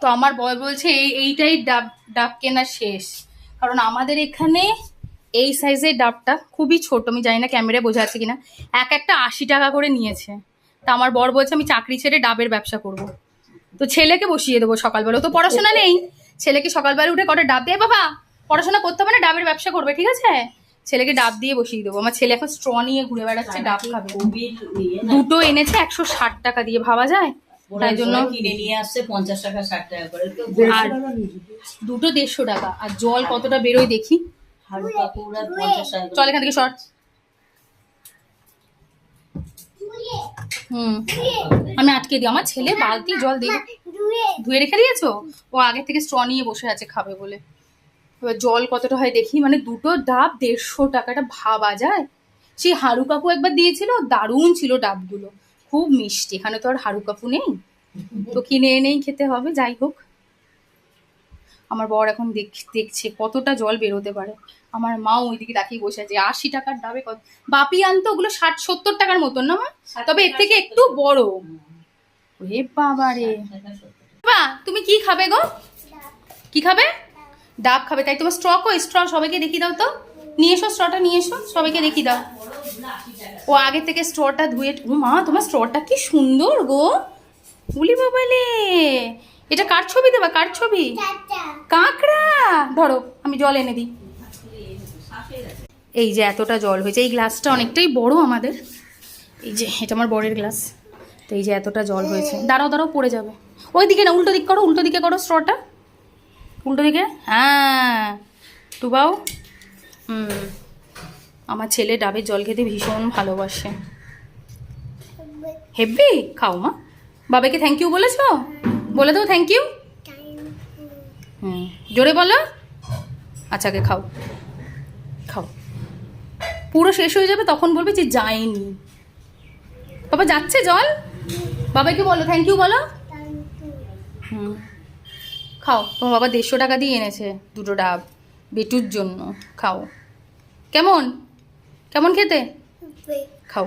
তো আমার বর বলছে এইটাই ডাব ডাব কেনা শেষ, কারণ আমাদের এখানে এই সাইজের ডাবটা খুবই ছোট, আমি জানি না ক্যামেরায় বোঝা যাচ্ছে কিনা, একটা 80 টাকা করে নিয়েছে। তা আমার বর বলছে আমি চাকরি ছেড়ে ডাবের ব্যবসা করব। তো ছেলেকে বসিয়ে দেবো সকালবেলা, তো পড়াশোনা নেই, ছেলেকে সকালবেলা উঠে কটা ডাব দিয়ে, বাবা পড়াশোনা করতে হবে না, ডাবের ব্যবসা করবে, ঠিক আছে, ছেলেকে ডাব দিয়ে বসিয়ে দেবো। আমার ছেলে এখন স্ট্র নিয়ে ঘুরে বেড়াচ্ছে, ডাব খাবে। দুটো এনেছে 160 টাকা দিয়ে, ভাবা যায়? তাই জন্য কিনে নিয়ে আসছে 50 টাকা 60 টাকা করে, আর দুটো 150 টাকা। আর জল কতটা বেরোয় দেখি। হালকা পুরা 50 টাকা। চল এখান থেকে সর। আমি আটকে দিই, আমার ছেলে বালতি জল দিয়ে ধুয়ে রেখে দিয়েছো, ও আগে থেকে স্ট্র নিয়ে বসে আছে খাবে বলে। এবার জল কতটা হয় দেখি, মানে দুটো ডাব 150 টাকাটা ভাবা যায়? সেই হারু কাকু একবার দিয়েছিল, দারুণ ছিল ডাবগুলো, খুব মিষ্টি। এখানে তো আর হারু কাকু নেই, তো কিনে এনেই খেতে হবে। যাই হোক, আমার বর এখন দেখছে কতটা জল বেরোতে পারে। আমার মাও ওইদিকে তাকিয়ে বসে আছে। 80 টাকার ডাবে কত বাপি আনতো, ওগুলো 60-70 টাকার মতন না মা, তবে এর থেকে একটু বড়। ওরে বাবা রে, বাবা তুমি কি খাবে গো? কি খাবে? ডাব খাবে, তাই তোমার স্ট্র কই? স্ট্র সবাইকে দেখিয়ে দাও তো, নিয়ে এসো স্ট্রটা, নিয়ে এসো সবাইকে দেখিয়ে দাও। ও আগে থেকে স্ট্রটা ধুয়ে, ও মা তোমার স্ট্রটা কি সুন্দর গো, উলি বাবালে, এটা কার ছবি দেবা? কার ছবি? কাঁকড়া। ধরো আমি জল এনে দিই। এই যে এতটা জল হয়েছে, এই গ্লাসটা অনেকটাই বড় আমাদের, এই যে এটা আমার বরের গ্লাস। তো এই যে এতটা জল হয়েছে, দাঁড়াও দাঁড়াও পড়ে যাবে। ওই দিকে না, উল্টো দিক করো, উল্টো দিকে করো স্ট্রটা, উল্টো দিকে, হ্যাঁ ডুবাও। আমার ছেলে ডাবের জল খেতে ভীষণ ভালোবাসে। হেব্বি খাও মা। বাবাকে থ্যাংক ইউ বলেছো? বলে দাও থ্যাংক ইউ। জোরে বলো। আচ্ছা আগে খাও, খাও, পুরো শেষ হয়ে যাবে তখন বলবে যে যায়নি। বাবা যাচ্ছে জল, বাবাকে বলো থ্যাংক ইউ বলো। খাও, তোমার বাবা 150 টাকা দিয়ে এনেছে দুটো ডাব বেটুর জন্য, খাও। কেমন কেমন খেতে? খাও।